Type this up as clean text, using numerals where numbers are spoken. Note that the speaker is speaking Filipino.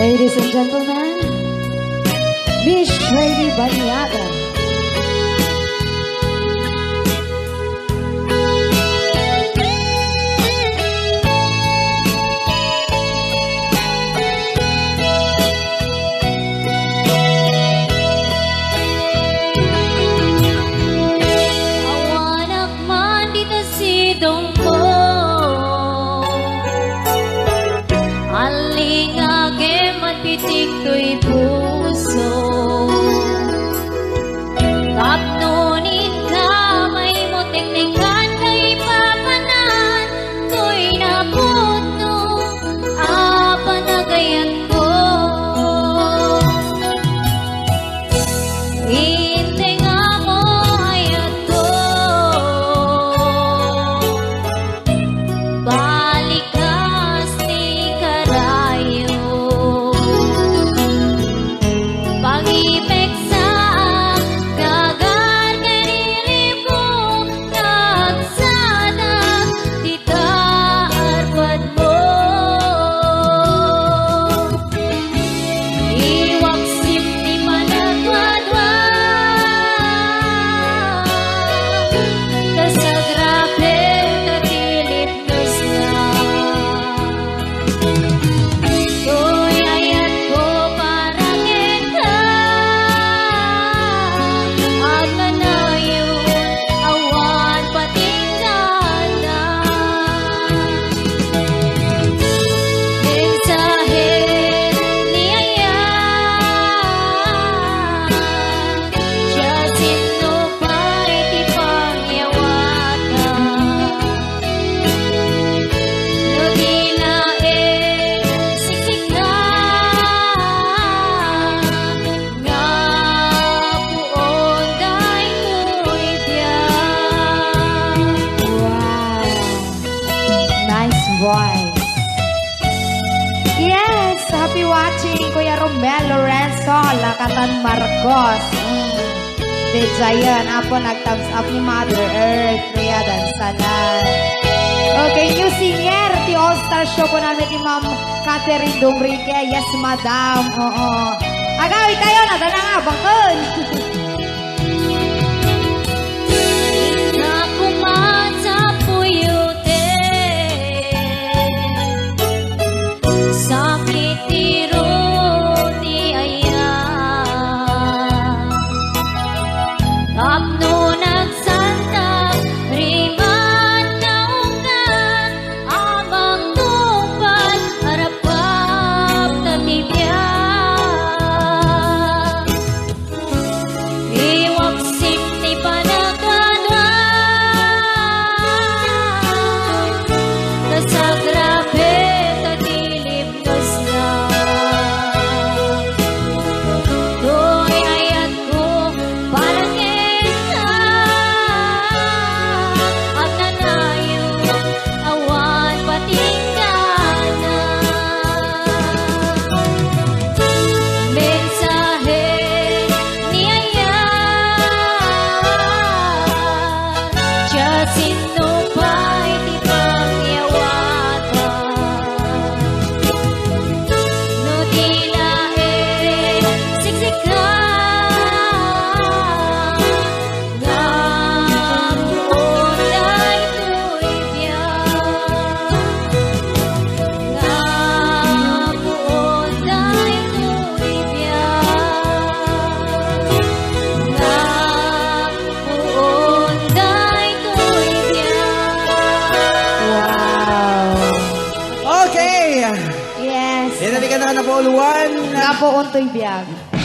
Ladies and gentlemen, Miss Shady Baniaga. Pitik ko'y puso Kapnunin ka, may mo teknikan kay papanan Ko'y napuno, panagayan ko Hintay nga mo ayat ko Balik ka, si karayo Voice. Yes, happy watching Kuya Romel Lorenzo, Lakatan Marcos. The Giant, apo nag-thumbs up ni Mother Earth, Rhea Dansalan. Okay, new singer, the All-Star Show po namin ni Ma'am Catherine Dumrique. Yes, Madam. Oo. Agawin kayo, nada na nga, bangkon. Yes. Yan na ka na po uluan. Napo untoy biyag.